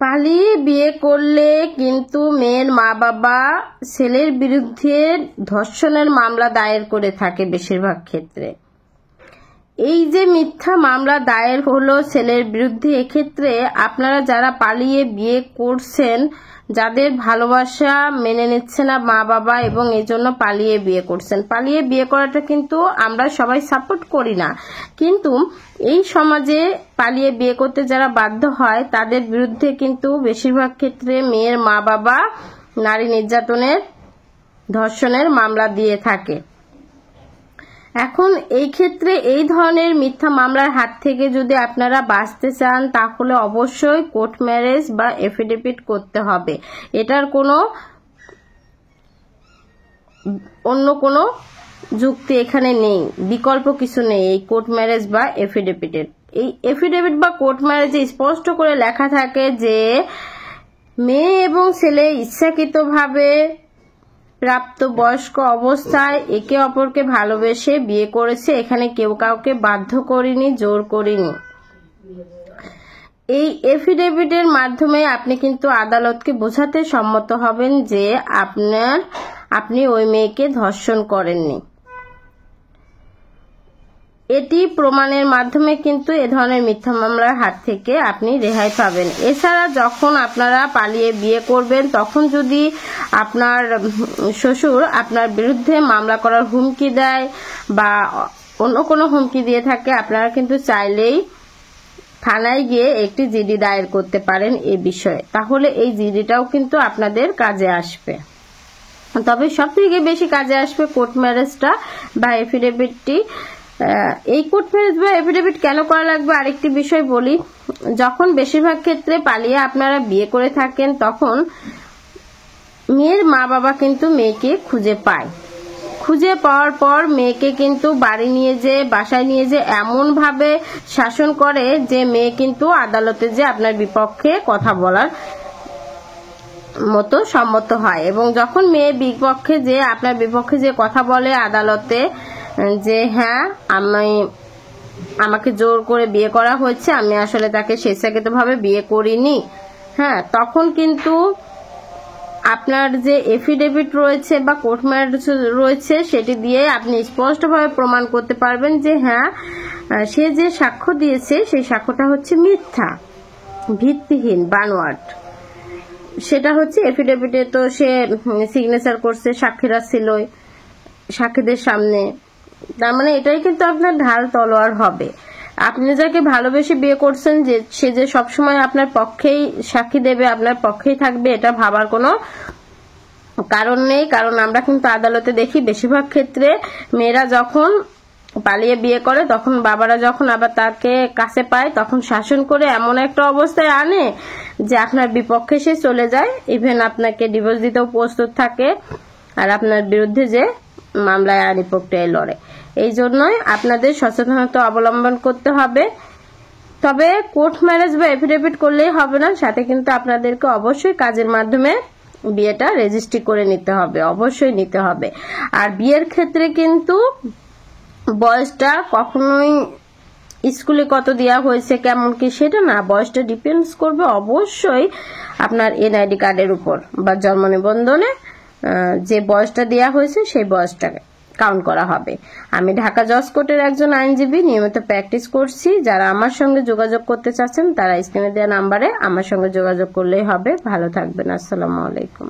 পালিয়ে বিয়ে করলে কিন্তু মেয়ের মা বাবা ছেলের বিরুদ্ধে ধর্ষণের মামলা দায়ের করে থাকে বেশিরভাগ ক্ষেত্রে। এই যে মিথ্যা মামলা দায়ের হলো ছেলের বিরুদ্ধে, এক্ষেত্রে আপনারা যারা পালিয়ে বিয়ে করছেন, যাদের ভালোবাসা মেনে নিচ্ছে না মা বাবা এবং এই জন্য পালিয়ে বিয়ে করছেন, পালিয়ে বিয়ে করাটা কিন্তু আমরা সবাই সাপোর্ট করি না, কিন্তু এই সমাজে পালিয়ে বিয়ে করতে যারা বাধ্য হয় তাদের বিরুদ্ধে কিন্তু বেশিরভাগ ক্ষেত্রে মেয়ের মা বাবা নারী নির্যাতনের, ধর্ষণের মামলা দিয়ে থাকে। এখন এই ক্ষেত্রে এই ধরনের মিথ্যা মামলার হাত থেকে যদি আপনারা বাঁচতে চান তাহলে অবশ্যই কোর্ট ম্যারেজ বা এফিডেভিট করতে হবে। এটার কোনো অন্য কোনো যুক্তি এখানে নেই, বিকল্প কিছু নেই এই কোর্ট ম্যারেজ বা এফিডেভিটের। এই এফিডেভিট বা কোর্ট ম্যারেজে স্পষ্ট করে লেখা থাকে যে মেয়ে এবং ছেলে ইচ্ছাকৃতভাবে প্রাপ্ত বয়স্ক অবস্থায় একে অপরকে ভালোবেসে বিয়ে করেছে, এখানে কেউ কাউকে বাধ্য করেনি, জোর করেনি। এই এফিডেভিটের মাধ্যমে আপনি কিন্তু আদালতকে বোঝাতে সম্মত হবেন যে আপনি ওই মেয়েকে ধর্ষণ করেননি। এটি প্রমাণের মাধ্যমে কিন্তু এ ধরনের মিথ্যা মামলার হাত থেকে আপনি রেহাই পাবেন। এছাড়া যখন আপনারা পালিয়ে বিয়ে করবেন তখন যদি আপনার শ্বশুর আপনার বিরুদ্ধে মামলা করার হুমকি দেয় বা অন্য কোনো হুমকি দিয়ে থাকে, আপনারা কিন্তু চাইলেই থানায় গিয়ে একটি জিডি দায়ের করতে পারেন এই বিষয়ে, তাহলে এই জিডিটাও কিন্তু আপনাদের কাজে আসবে। তবে সবথেকে বেশি কাজে আসবে কোর্ট ম্যারেজটা বা এফিডেভিটটি। এই কোর্ট ম্যারেজ বা এফিডেভিট কেন করা লাগবে আরেকটি বিষয় বলি। যখন বেশিরভাগ ক্ষেত্রে পালিয়ে আপনারা বিয়ে করে থাকেন তখন মেয়ের মা বাবা কিন্তু মেয়েকে খুঁজে পায়, খুঁজে পাওয়ার পর মেয়েকে কিন্তু বাড়ি নিয়ে যে বাসায় নিয়ে যে এমন ভাবে শাসন করে যে মেয়ে কিন্তু আদালতে যে আপনার বিপক্ষে কথা বলার মতো সম্মত হয়। এবং যখন মেয়ে বিপক্ষে যে আপনার বিপক্ষে যে কথা বলে আদালতে যে হ্যাঁ আমাকে জোর করে বিয়ে করা হয়েছে, আমি আসলে তাকে স্বেচ্ছাকৃতভাবে বিয়ে করিনি, হ্যাঁ, তখন কিন্তু আপনার যে এফিডেভিট রয়েছে বা কোর্ট ম্যারেজ রয়েছে সেটি দিয়ে আপনি স্পষ্টভাবে প্রমাণ করতে পারবেন যে হ্যাঁ সে যে সাক্ষ্য দিয়েছে সেই সাক্ষ্যটা হচ্ছে মিথ্যা, ভিত্তিহীন, বানোয়াট। সেটা হচ্ছে এফিডেভিটে তো সে সিগনেচার করছে, সাক্ষীরা ছিল সাক্ষীদের সামনে, তার মানে এটাই কিন্তু আপনার ঢাল তলোয়ার হবে। আপনি যাকে ভালোবেসে বিয়ে করছেন যে সে যে সবসময় আপনার পক্ষেই সাক্ষী দেবে, আপনার পক্ষেই থাকবে, এটা ভাবার কোনো কারণ নেই। কারণ আমরা কিন্তু আদালতে দেখি বেশিরভাগ ক্ষেত্রে মেয়েরা যখন পালিয়ে বিয়ে করে তখন বাবারা যখন আবার তাকে কাছে পায় তখন শাসন করে এমন একটা অবস্থায় আনে যে আপনার বিপক্ষে সে চলে যায়, ইভেন আপনাকে ডিভোর্স দিতেও প্রস্তুত থাকে আর আপনার বিরুদ্ধে যে মামলায় আইনি প্রক্রিয়ায় লড়ে। এই জন্যই আপনাদের সচেতনতা অবলম্বন করতে হবে। তবে কোর্ট ম্যারেজ বা এফিডেভিট করলেই হবে না, সাথে কিন্তু আপনাদেরকে অবশ্যই কাজের মাধ্যমে বিয়েটা রেজিস্ট্রি করে নিতে হবে, অবশ্যই নিতে হবে। আর বিয়ের ক্ষেত্রে কিন্তু বয়সটা কখনোই স্কুলে কত দেওয়া হয়েছে কেমন কি সেটা না, বয়সটা ডিপেন্ডস করবে অবশ্যই আপনার এনআইডি কার্ডের উপর বা জন্ম নিবন্ধনে যে বয়সটা দেওয়া হয়েছে সেই বয়সটাকে কাউন্ট করা হবে। আমি ঢাকা জজ কোর্টের একজন আইনজীবী, নিয়মিত প্র্যাকটিস করছি। যারা আমার সঙ্গে যোগাযোগ করতে চাচ্ছেন তারা স্ক্রিনে দেওয়া নাম্বারে আমার সঙ্গে যোগাযোগ করলেই হবে। ভালো থাকবেন। আসসালামু আলাইকুম।